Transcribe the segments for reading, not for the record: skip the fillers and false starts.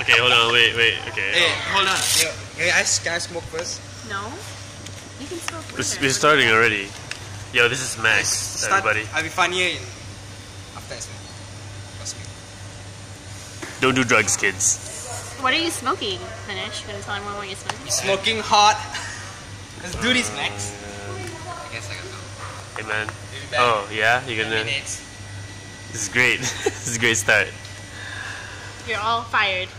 Okay, hold on, wait, okay. Hey, hold on. Can I smoke first? No? You can smoke We're later. starting already. Yo, this is Max, everybody. I'll be funnier after I smoke. Trust me. Don't do drugs, kids. What are you smoking, Finish? Gonna tell everyone what you're smoking? Smoking hot. Let's do this, Max. I guess I can go. Hey, man. Oh, yeah? You're gonna... This is great. This is a great start. You're all fired.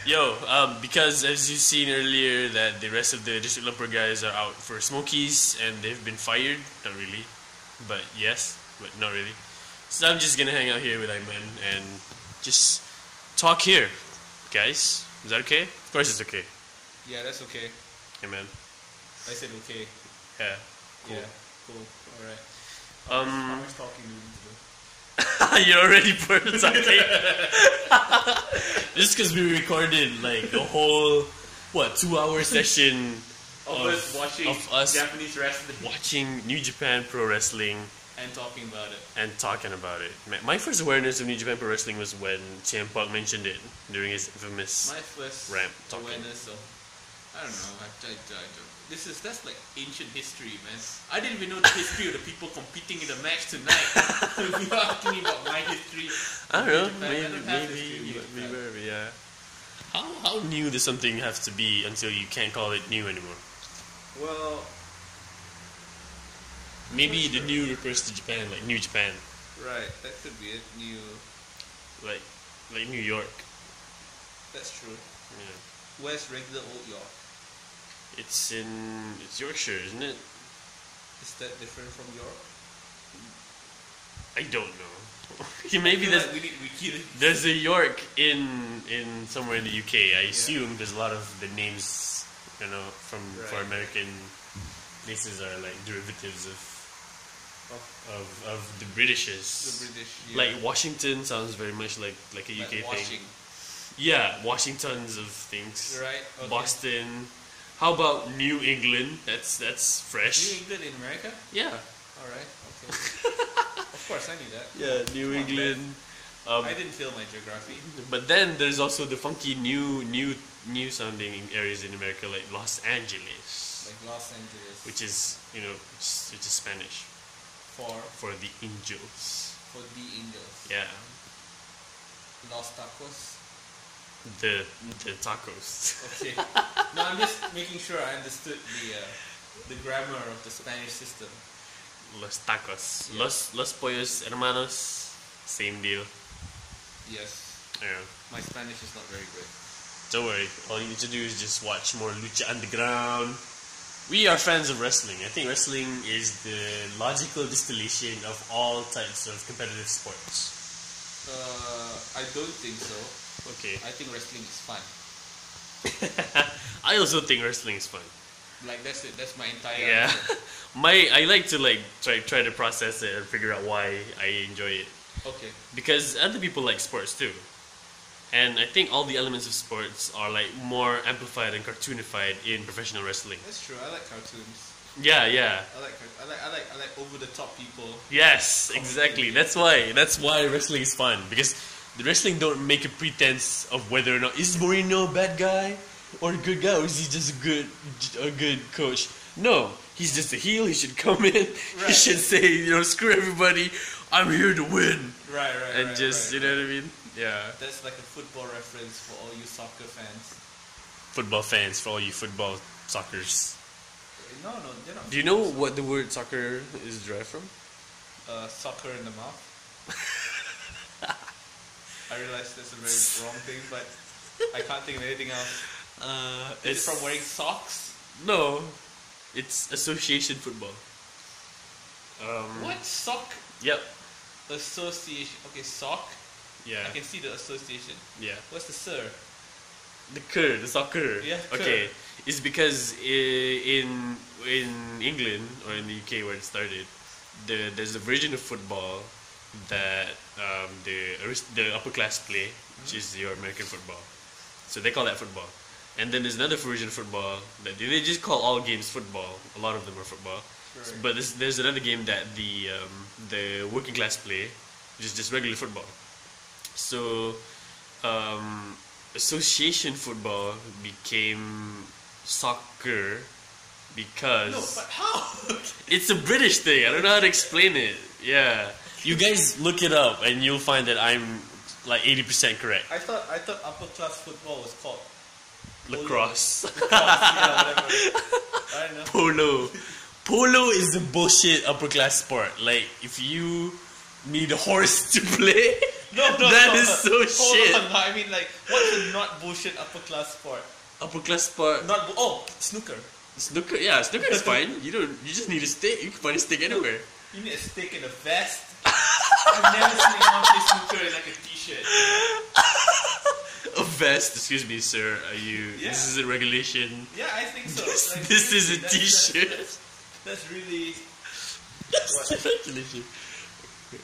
Yo, because as you've seen earlier that the rest of the District Lumper guys are out for smokies and they've been fired. Not really. But yes, but not really. So I'm just gonna hang out here with Aiman and just talk here. Guys, is that okay? Of course it's okay. Yeah, that's okay. Hey, man. I said okay. Yeah. Cool. Yeah, cool. Alright. How much talking do we need to do? You're already talking. Just because we recorded like a whole 2-hour session of us watching Japanese wrestling, watching New Japan Pro Wrestling, and talking about it. My first awareness of New Japan Pro Wrestling was when CM Punk mentioned it during his infamous My first ramp talking. awareness of, I don't know. That's like ancient history, man. I didn't even know the history of the people competing in the match tonight. So if you're asking me about my history, I don't know. Japan, Maybe, yeah. How new does something have to be until you can't call it new anymore? Well, maybe the new refers to Japan, like New Japan, right. That could be it. New, like New York. that's true. Yeah. Where's regular old York? It's Yorkshire, isn't it? Is that different from York? I don't know. Maybe there's a York in somewhere in the UK. I assume there's a lot of the names, for American places are like derivatives of the Britishes. The British, yeah. Like Washington sounds very much like a UK thing. Yeah, Washingtons of things. Right. Okay. Boston. How about New England? That's fresh. New England in America? Yeah. All right. Okay. Of course, I knew that. Yeah, New England. I didn't fail my geography. But then there's also the funky new sounding areas in America, like Los Angeles. Like Los Angeles. Which is which is Spanish for the angels. For the angels. Yeah. Los Tacos. The tacos. Okay. No, I'm just making sure I understood the grammar of the Spanish system. Los tacos. Yeah. Los pollos hermanos. Same deal. Yes. Yeah. My Spanish is not very good. Don't worry. All you need to do is just watch more Lucha Underground. We are fans of wrestling. I think wrestling is the logical distillation of all types of competitive sports. I don't think so. Okay. I think wrestling is fun. I also think wrestling is fun. Like that's it. That's my entire Yeah. answer. I like to try to process it and figure out why I enjoy it. Okay. Because other people like sports too. And I think all the elements of sports are like more amplified and cartoonified in professional wrestling. That's true. I like cartoons. Yeah. I like over the top people. Yes, exactly. That's why wrestling is fun, because the wrestling don't make a pretense of whether or not is Moreno a bad guy or a good guy, or is he just a good coach. No, he's just a heel. He should come in. Right. He should say, screw everybody. I'm here to win. Right. And you know what I mean? Yeah. That's like a football reference for all you soccer fans. Football fans, for all you football suckers. No, they're not. Do you know what the word soccer is derived from? Soccer in the mouth. I realize that's a very wrong thing, but I can't think of anything else. Is it from wearing socks? No, it's association football. What? Sock? Yep. Association. Okay, sock. Yeah. I can see the association. Yeah. What's the sir? The soccer. Yeah. Okay. It's because in England or in the UK where it started, there's a version of football that the upper class play, which is your American football. So they call that football. And then there's another version of football that they just call all games football. A lot of them are football. Right. But there's another game that the working class play, which is just regular football. So association football became soccer because No, but how? it's a British thing. I don't know how to explain it. Yeah, you guys look it up and you'll find that I'm like 80% correct. I thought upper class football was called Lacrosse, yeah, whatever. I don't know. polo. Polo is a bullshit upper class sport. Like if you need a horse to play, that is so shit. Hold on, no, I mean like, what's a not bullshit upper class sport? Upper class sport. Snooker. Snooker, yeah, snooker is fine. You just need a stick. You can find a stick anywhere. You need a stick and a vest. I've never seen anyone play snooker in like a t-shirt. A vest, excuse me, sir. Are you? Yeah. This is a regulation. Yeah, I think so. Like, This is a seriously, t-shirt. That's really. Regulation.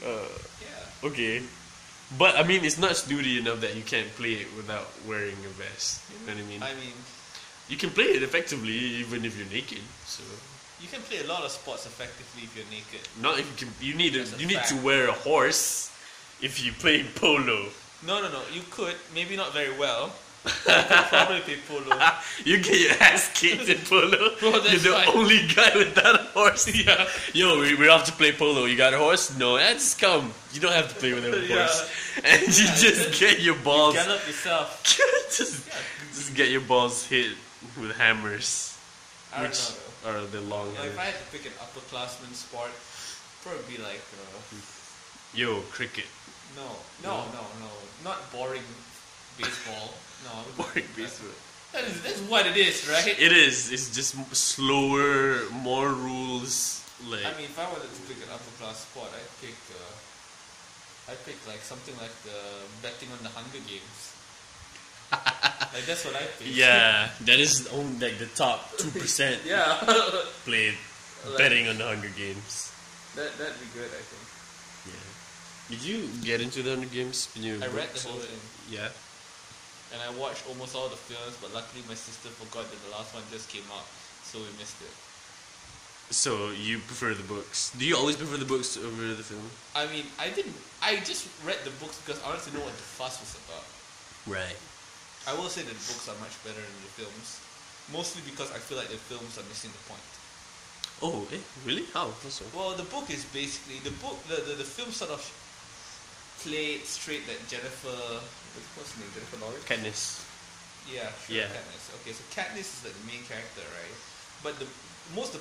Yeah. Okay, but I mean, it's not snooty enough that you can't play it without wearing a vest. You know what I mean? I mean, You can play it effectively even if you're naked. So you can play a lot of sports effectively if you're naked. not if you can. You need That's a you need to fact. wear a horse if you play polo. No. You could, maybe not very well. You could probably play polo. You get your ass kicked in polo. Bro, that's You're the fine. only guy without a horse. Yeah. Yo, we're off to play polo. You got a horse? No, just come. You don't have to play with a Yeah. horse. And you just get your balls. Gallop yourself. just get your balls hit with hammers, I don't which know. are the long. If I had to pick an upperclassman sport, probably be like Yo, cricket. no, not boring baseball. No, I wouldn't Boring do that. baseball. That's what it is, right? It is. It's just slower, more rules. Like I mean, if I wanted to pick an upper class sport, I'd pick like something like the betting on the Hunger Games. Like that's what I pick. yeah, that is only like the top 2% Yeah. played betting on the Hunger Games. That'd be good, I think. Yeah. Did you get into the Hunger Games when you? I read the whole thing, Yeah. and I watched almost all the films, but luckily my sister forgot that the last one just came out, so we missed it. So you prefer the books? Do you always prefer the books over the film? I mean, I didn't. I just read the books because I wanted to know what the fuss was about. Right. I will say that the books are much better than the films, mostly because I feel like the films are missing the point. Oh, really? How? Also. Well, the book is basically the film sort of played straight that Jennifer, what's her name? Jennifer Lawrence. Katniss. Yeah, sure, Yeah. Katniss. Okay, so Katniss is like the main character, right? But the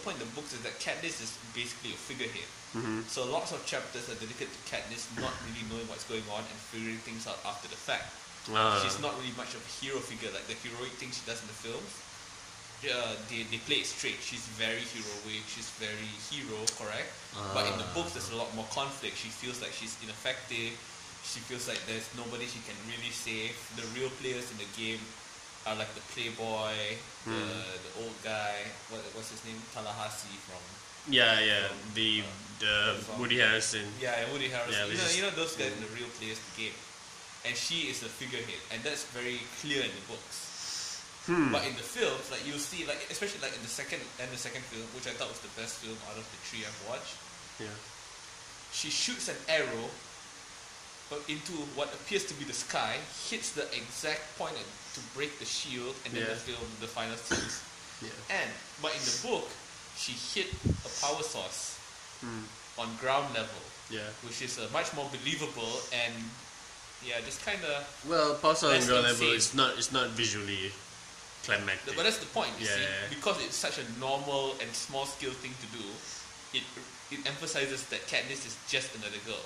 point of the books is that Katniss is basically a figurehead. Mm-hmm. So lots of chapters are dedicated to Katniss not really knowing what's going on and figuring things out after the fact. She's not really much of a hero figure, like the heroic things she does in the films. They play it straight. She's very heroic. She's very hero, correct? But in the books, there's a lot more conflict. She feels like she's ineffective. She feels like there's nobody she can really save. The real players in the game are like the playboy, the old guy. What's his name? Tallahassee from. Yeah. The Woody Harrelson. Yeah, Woody Harrelson. Yeah, you know those guys are the real players in the game. And she is the figurehead, and that's very clear in the books. But in the films, like you'll see, like especially like in the second film, which I thought was the best film out of the three I've watched. Yeah. She shoots an arrow into what appears to be the sky, hits the exact point to break the shield, and then Yeah. the final scenes. Yeah. But in the book, she hit a power source on ground level, Yeah. which is much more believable and just kind of. Well, Pulsar on That's ground level insane. it's not visually climactic. But that's the point, you see, Yeah. because it's such a normal and small scale thing to do. It emphasizes that Katniss is just another girl.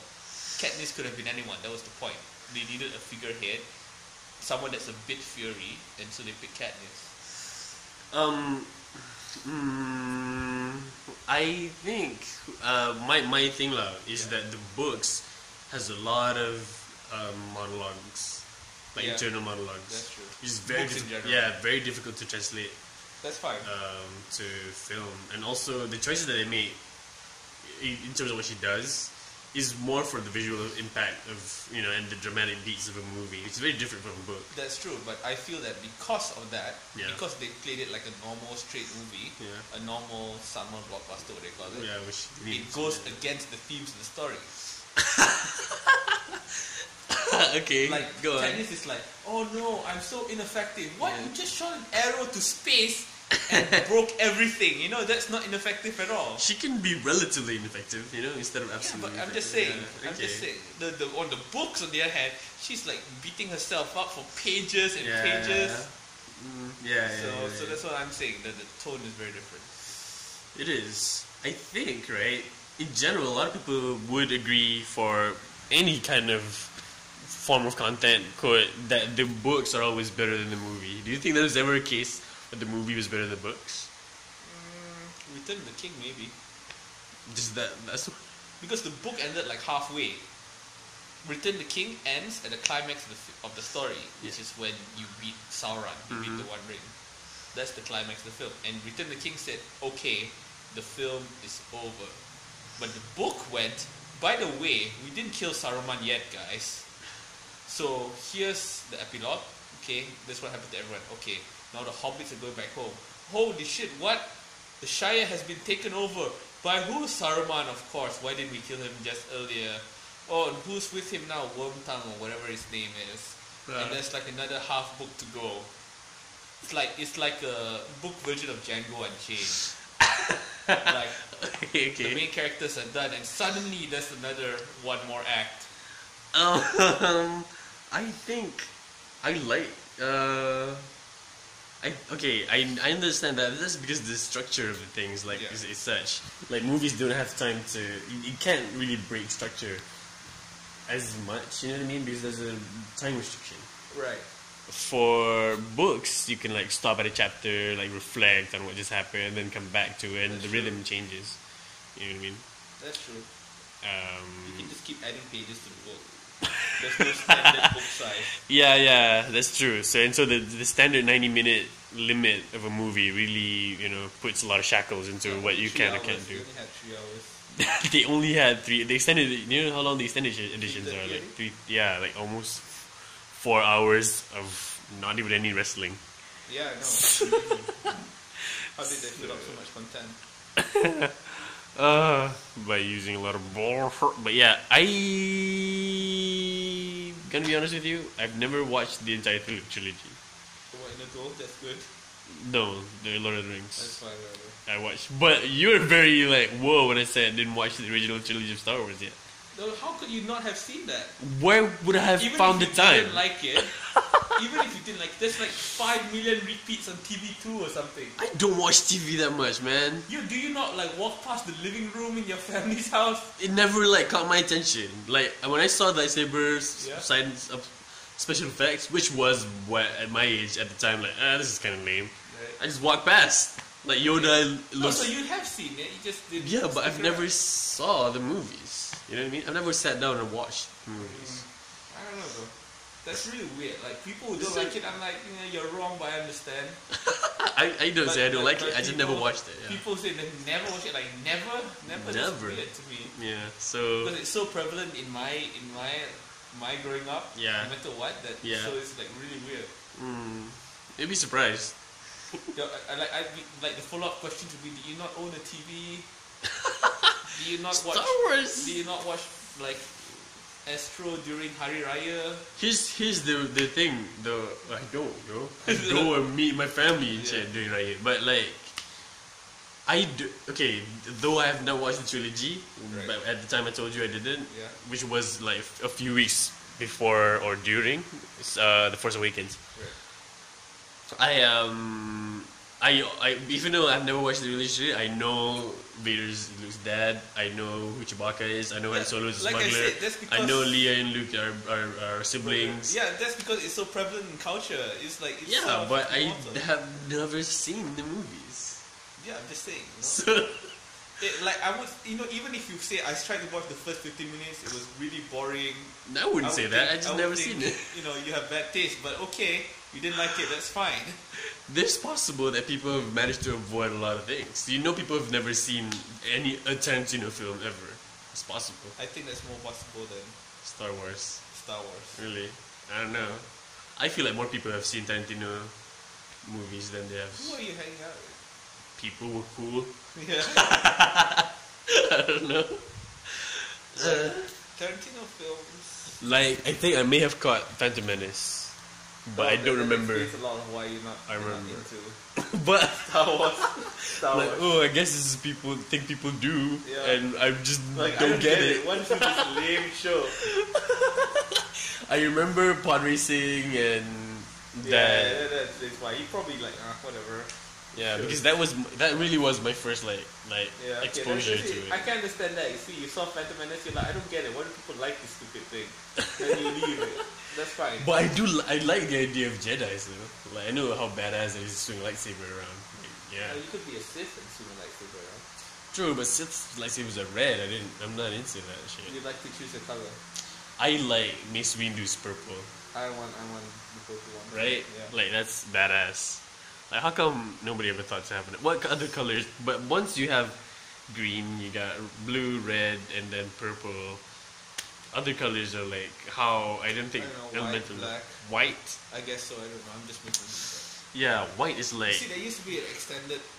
Katniss could have been anyone. That was the point. They needed a figurehead, someone that's a bit fiery, and so they picked Katniss. I think my thing is that the books has a lot of monologues, like internal monologues. That's true. It's very Books in general. very difficult to translate That's fine. to film, and also the choices that they make in terms of what she does is more for the visual impact of and the dramatic beats of a movie. It's very different from a book. That's true, but I feel that because of that, Yeah. because they played it like a normal straight movie, Yeah. a normal summer blockbuster, what they call it, Yeah, which it goes against the themes of the story. Okay, Like go on. Katniss is like, oh no, I'm so ineffective. What? You just shot an arrow to space and broke everything. You know, that's not ineffective at all. She can be relatively ineffective, you know, instead of Yeah, absolutely. but I'm just effective. saying. Yeah, I'm just saying. The on the books, on the other hand, she's like beating herself up for pages and pages. So that's what I'm saying. That the tone is very different. It is. I think, right? In general, a lot of people would agree for any kind of form of content that the books are always better than the movie. Do you think there was ever a case that the movie was better than the books? Return of the King, maybe. Just that's Because the book ended like halfway. Return the King ends at the climax of the story, which is when you beat Sauron, you beat the One Ring. That's the climax of the film. And Return the King said, okay, the film is over. But the book went, by the way, we didn't kill Saruman yet, guys. So here's the epilogue. Okay, that's what happened to everyone. Okay, now the hobbits are going back home. Holy shit, what? The Shire has been taken over. By who? Saruman, of course. Why didn't we kill him just earlier? Oh, and who's with him now? Wormtongue or whatever his name is. And there's like another half book to go. It's like a book version of Django Unchained. Like the main characters are done, and suddenly there's another one more act. I think I like. I understand that. That's because the structure of the things is such. Like movies don't have time to. You can't really break structure as much. You know what I mean? Because there's a time restriction. Right. For books, you can like stop at a chapter, like reflect on what just happened, and then come back to it, and the rhythm changes. You know what I mean? That's true. You can just keep adding pages to the book. There's no standard book size. Yeah, that's true. So the standard 90-minute limit of a movie really, puts a lot of shackles into what you can or can't do. They only had 3 hours. They only had 3. The extended. You know how long the extended editions are? Like 3. Yeah, like almost 4 hours of not even any wrestling. Yeah, I know. How did they fill up so much content? By using a lot of bullshit. But yeah, gonna be honest with you, I've never watched the entire trilogy. What, in a go? That's good. No, the Lord of the Rings. That's fine, whatever. I watched, but you were very like whoa when I said I didn't watch the original trilogy of Star Wars yet. No, how could you not have seen that? Where would I have found the time? Even if you didn't like it, even if you didn't like, there's like 5 million repeats on TV2 or something. I don't watch TV that much, man. Do you not like walk past the living room in your family's house? It never like caught my attention. Like when I saw the lightsabers, signs of special effects, which was what at my age at the time, like this is kind of lame. Right. I just walked past. Like Yoda looks. So you have seen it, you just didn't. Yeah, but I've never saw the movies. You know what I mean? I've never sat down and watched movies. I don't know though. That's really weird. Like people who don't like it, I'm like, you're wrong, but I understand. I don't say I don't like it. I just never watched it. Yeah. People say they never watch it. Like never. That's weird to me. Yeah. So because it's so prevalent in my growing up. Yeah. No matter what, so it's like really weird. You'd be surprised. I'd like the follow-up question to be: do you not own a TV? Do you not watch Star Wars? Do you not watch like Astro during Hari Raya? Here's the thing though. I don't, I go and meet my family and shit during Raya. But like, though I have not watched the trilogy, but at the time I told you I didn't, which was like a few weeks before or during The Force Awakens. Right. I even though I've never watched the trilogy, I know Vader's Luke's dad. I know who Chewbacca is. I know Han Solo is a smuggler. I said, that's because I know Leia and Luke are siblings. Yeah, that's because it's so prevalent in culture. It's like but I have never seen the movies. Yeah, I'm just saying. So, even if you say I tried to watch the first 15 minutes, it was really boring. I wouldn't say that. I just never seen it. You have bad taste, but okay, you didn't like it. That's fine. There's possible that people have managed to avoid a lot of things. People have never seen any Tarantino film ever. It's possible. I think that's more possible than Star Wars. Really? I don't know. I feel like more people have seen Tarantino movies than they have. Who are you hanging out with? People who are cool. Yeah. I don't know. Tarantino films. Like, I think I may have caught Phantom Menace, but I don't remember. Explains a lot of why you're not, into But Star Wars. like, oh, I guess this is people do, Yeah. and I just Like, don't I get it. What is this lame show? I remember pod racing and that. That's why you probably like whatever. Yeah, Sure. because that really was my first like Yeah, okay, exposure to I it. can understand that. You see, you saw Phantom Menace, you're like, I don't get it. Why do people like this stupid thing? Then you leave it. That's fine. But I like the idea of Jedi's though. Like, I know how badass it is to swing a lightsaber around. Like, yeah. You could be a Sith and swing a lightsaber around. True, but Sith lightsabers are red. I'm not into that shit. You'd like to choose a color. I like Mace Windu's purple. I want the purple one. Right? Yeah. Like, that's badass. Like, how come nobody ever thought to have it? What other colors? But once you have green, you got blue, red, and then purple. Other colors are like how I don't think I don't know, elemental. black. White. I guess so. I don't know. I'm just making this up. Yeah, white is like. See, there used to be an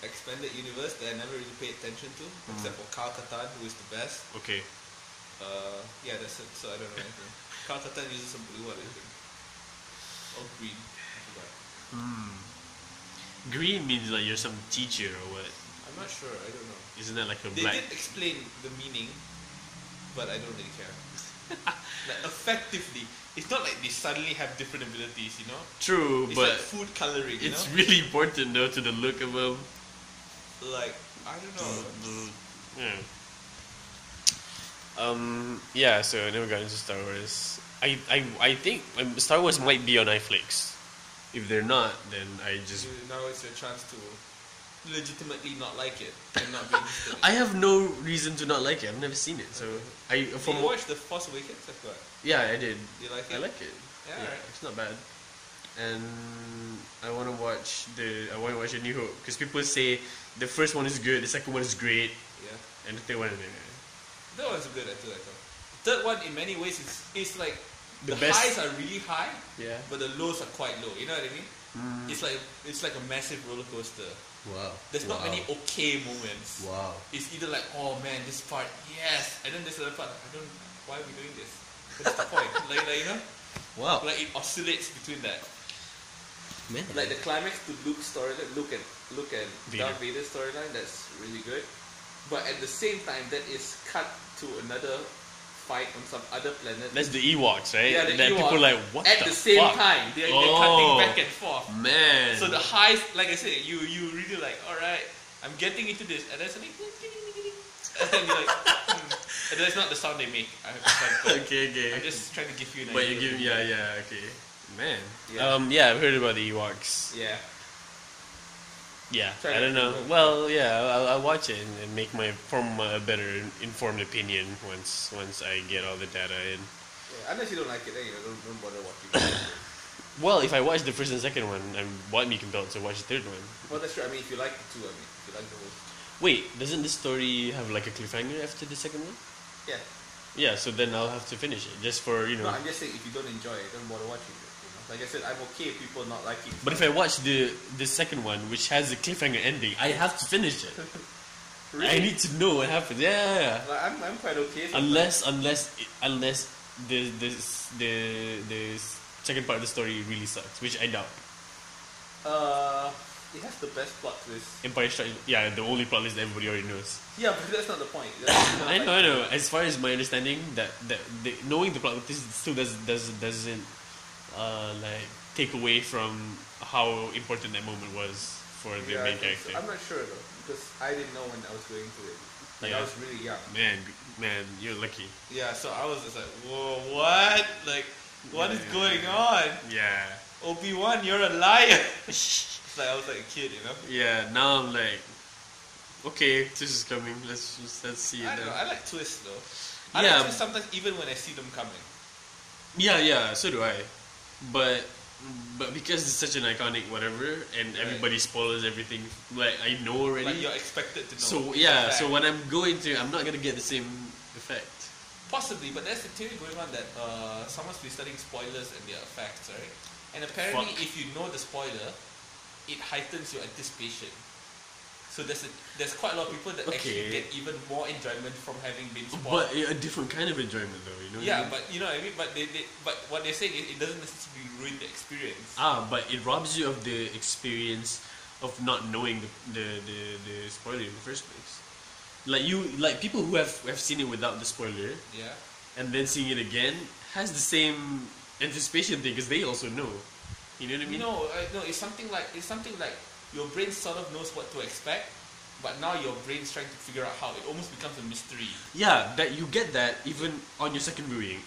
expanded universe that I never really paid attention to, except for Kal Katan, who is the best. Okay. Yeah, that's it. So I don't know anything. Kal Katan uses some blue, what is it? Or green. I forgot. Green means like you're some teacher or what? I'm not sure. I don't know. Isn't that like a They black? did explain the meaning, but I don't really care. Like, effectively, it's not like they suddenly have different abilities, you know? True, It's but like food coloring, you it's know? really important though to the look of them. Like, I don't know. Yeah. Yeah. So I never got into Star Wars. I think Star Wars might be on iFlix. If they're not, then I just. Now it's your chance to legitimately not like it and not be interested in it. I have no reason to not like it. I've never seen it, so Did you watch The Force Awakens? I forgot. Yeah, I did. You like it? I like it. Yeah, alright. It's not bad. And I want to watch A New Hope because people say the first one is good, the second one is great, Yeah. and the third one. That was good, I thought. Third one, in many ways, is like The the best- highs are really high, Yeah. but the lows are quite low. You know what I mean? It's like a massive roller coaster. Wow. There's not many okay moments. Wow. It's either like, oh man, this part, yes, and then there's another part. Why are we doing this? What's the point? like you know, Wow. like it oscillates between that. Man. Like the climax to Luke's storyline, Luke and Vader. Darth Vader's storyline, that's really good. But at the same time, that is cut to another fight on some other planet. That's the Ewoks, right? Yeah, the that Ewoks. people are like, what At the the same fuck? time, they're Oh. cutting back and forth. Man. So the highs, like I said, you really like, alright, I'm getting into this, and then suddenly, and then you're like, and that's not the sound they make. okay. I'm just trying to give you an But idea. you give, yeah, okay. Man. Yeah. Yeah, I've heard about the Ewoks. Yeah. Yeah, Try I to don't know. figure out. Well, yeah, I'll watch it and form a better informed opinion once I get all the data in. Yeah, unless you don't like it, then you don't bother watching it. Well, if I watch the first and second one, I'm what me compelled to watch the third one. Well, that's true. I mean, if you like the two, if you like the whole. Wait, doesn't this story have like a cliffhanger after the second one? Yeah. Yeah, so then I'll have to finish it just for No, I'm just saying, if you don't enjoy it, don't bother watching it. You know? Like I said, I'm okay if people not liking it. But if I watch the second one, which has a cliffhanger ending, I have to finish it. Really? I need to know what happens. Yeah. Like, I'm quite okay. Sometimes. Unless the second part of the story really sucks, which I doubt. It has the best plot twist. Empire Strikes. Yeah, the only plot list that everybody already knows. Yeah, but that's not the point. I know. As far as my understanding, that knowing the plot twist still doesn't like take away from how important that moment was for the main character. So. I'm not sure though, because I didn't know when I was going through it. Like Yeah. I was really young. Man, you're lucky. Yeah, so I was just like, whoa, what? Like, what is going on? Yeah. Obi-Wan, you're a liar. Like I was like a kid, you know. Yeah. Now I'm like, okay, this is coming. Let's see it I don't know. now. I like twists though. I Yeah. like twists sometimes even when I see them coming. Yeah. So do I. But because it's such an iconic whatever, and everybody spoils everything, like I know already. Like you're expected to know. So It's yeah, a so fact. when I'm going to, I'm not gonna get the same effect. Possibly, but there's a theory going on that someone's been studying spoilers and their effects, right? And apparently, Fuck. if you know the spoiler, it heightens your anticipation. So there's quite a lot of people that actually get even more enjoyment from having been spoiled. But a different kind of enjoyment, though. You know. Yeah, but you know what I mean. But but what they're saying is it doesn't necessarily ruin the experience. But it robs you of the experience of not knowing the spoiler in the first place. Like people who have seen it without the spoiler, Yeah. and then seeing it again has the same anticipation thing because they also know. You know what I mean? No, it's something like your brain sort of knows what to expect, but now your brain's trying to figure out how. It almost becomes a mystery. Yeah, that you get that even on your second viewing.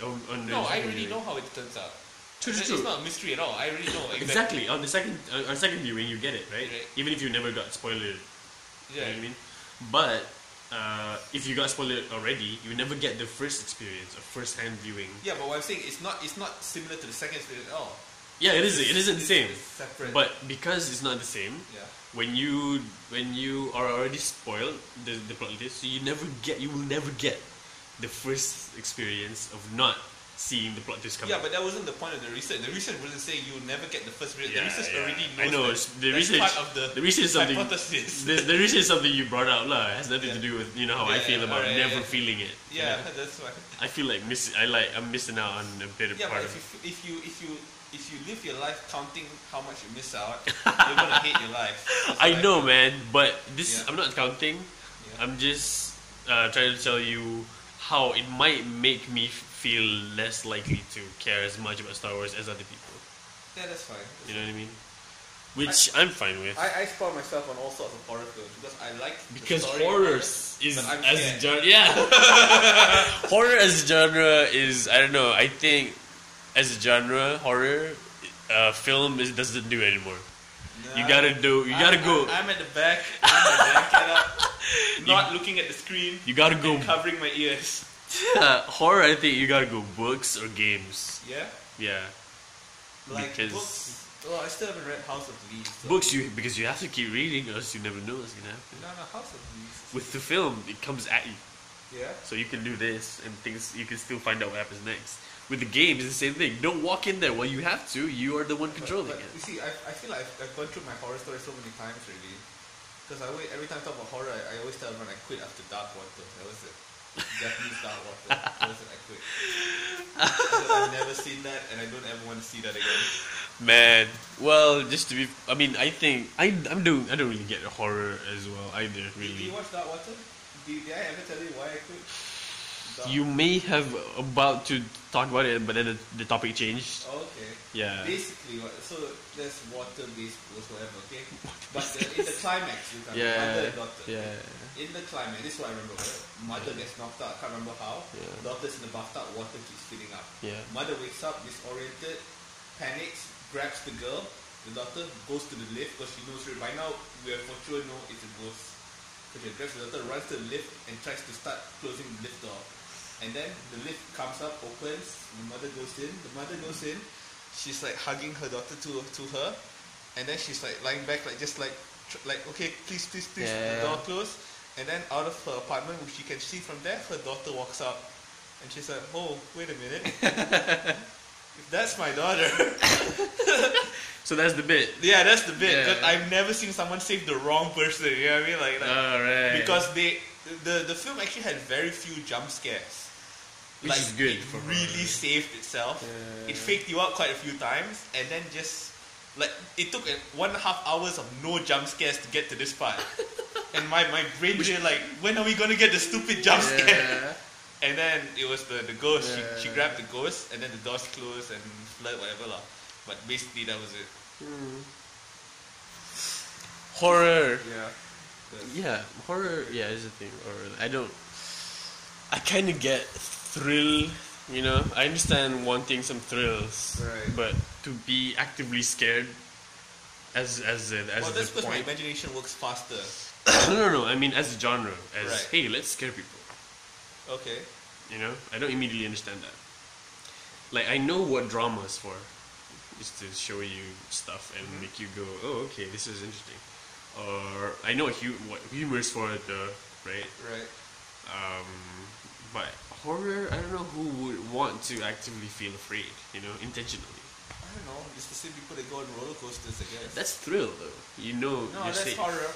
No, I already know how it turns out. True. It's not a mystery at all. I already know Exactly. On the second viewing, you get it, right? Even if you never got spoiled. Yeah. You know what I mean? But if you got spoiled already, you never get the first experience of first-hand viewing. Yeah, but what I'm saying it's not similar to the second experience at all. Yeah, it isn't. It isn't the same. It's separate. But because it's not the same, yeah. when you are already spoiled the plot twist, so you will never get the first experience of not seeing the plot twist coming. Yeah, but that wasn't the point of the research. The research wasn't saying you'll never get the first experience. Yeah, the research already knows. I know the research. Part of the research is something. Hypothesis. The research is something you brought out, lah. It has nothing to do with how I feel about never feeling it. Yeah, that's why. I feel like I'm missing out on a bit of part but of it. if you live your life counting how much you miss out, you're gonna hate your life. I know, man, but this I'm not counting. Yeah. I'm just trying to tell you how it might make me feel less likely to care as much about Star Wars as other people. Yeah, that's fine. You know what I mean? Which I'm fine with. I spoil myself on all sorts of horror films because I like because the story horror is as a genre, horror as a genre is, I don't know. I think as a genre, horror film doesn't do it anymore. Nah, you gotta go. I'm at the back, with my blanket up, not looking at the screen. You gotta go. Covering my ears. Horror, I think you gotta go books or games. Yeah. Yeah. Like because books. Well, I still haven't read House of Leaves. So. Books, because you have to keep reading, or else you never know what's gonna happen. No, House of Leaves. With the film, it comes at you, Yeah. so you can do this, and things you can still find out what happens next. With the games, it's the same thing. Don't walk in there. Well, you have to. You are the one controlling but it. you see, I feel like I've gone through my horror story so many times already. Because every time I talk about horror, I always tell everyone I quit after Dark Water. That was it. Japanese Dark Water. That was it. I quit. I've never seen that, and I don't ever want to see that again. Man, well, just to be, I mean, I think I don't really get horror as well either. Did Really, you watch Dark Water? Did I ever tell you why I quit? you may have about to talk about it, but then the topic changed. Oh, okay. Yeah. Basically, so there's water-based was whatever, okay? But in the climax, you Yeah. mother and daughter. Yeah. In the climax, this is what I remember. Right? Mother gets knocked out. I can't remember how. Yeah. Daughter's in the bathtub. Water keeps filling up. Yeah. Mother wakes up, disoriented, panics, grabs the girl. The daughter goes to the lift because she knows by now we have for sure know it's a ghost. So she grabs the daughter, runs to the lift, and tries to start closing the lift door. And then the lift comes up, opens, the mother goes in. The mother goes in, she's like hugging her daughter to her, and then she's like lying back, like just like okay, please, Yeah. the door closed. And then out of her apartment, which you can see from there, her daughter walks out, and she's like, oh, wait a minute, if that's my daughter. So that's the bit. Yeah, that's the bit. Yeah. Because I've never seen someone save the wrong person. You know what I mean? Like Alright. because the film actually had very few jump scares. Which is good It for really saved itself. Yeah. It faked you out quite a few times, and then just like it took 1.5 hours of no jump scares to get to this part. And my brain was like, when are we gonna get the stupid jump scare? And then it was the ghost. Yeah. She grabbed the ghost, and then the doors closed and flood whatever lah. But basically that was it. Horror. Yeah. Yeah, horror. Yeah, is a thing. Or I kind of get thrill. You know, I understand wanting some thrills, Right. but to be actively scared as Well, that's the because my point. imagination works faster. No. I mean, as a genre, as Right. hey, let's scare people. Okay. You know, I don't immediately understand that. Like, I know what drama is for. Is to show you stuff and make you go, oh, okay, this is interesting. Or I know what humor is for, right? Right. But horror, I don't know who would want to actively feel afraid, you know, intentionally. don't know. Just the same people that go on roller coasters, I guess. That's thrill though. You know No, you're that's safe. horror.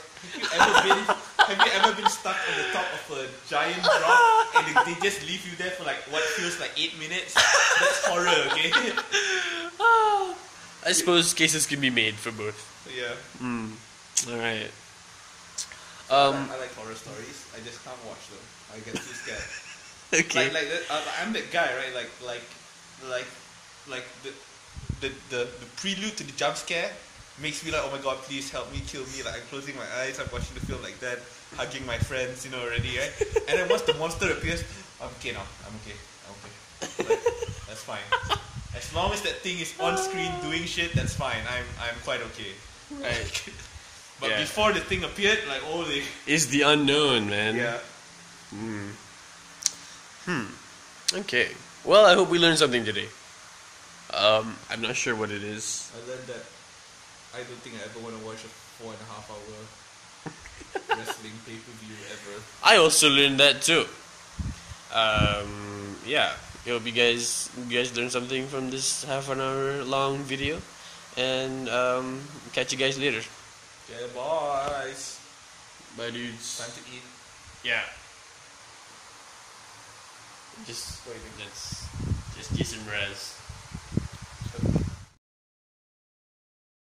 Have you ever been stuck on the top of a giant rock and they just leave you there for like what feels like 8 minutes? That's horror, okay? I suppose cases can be made for both. Yeah. Alright. I like horror stories. I just can't watch them. I get too scared. Okay. I'm that guy, right? Like the prelude to the jump scare makes me like, oh my god, please help me, kill me. Like I'm closing my eyes, I'm watching the film like that, hugging my friends, already, right? And then once the monster appears, I'm okay now. I'm okay. Like, that's fine. As long as that thing is on screen doing shit, that's fine. I'm quite okay. Right. But Yeah. before the thing appeared, like holy. Is the unknown, man. Yeah. Okay. Well, I hope we learned something today. I'm not sure what it is. I learned that I don't think I ever want to watch a 4.5 hour wrestling pay-per-view ever. I also learned that too. Yeah. I hope you guys learned something from this half an hour long video. And catch you guys later. Okay, boys. Bye, dudes. Time to eat. Yeah. Just kiss and rest.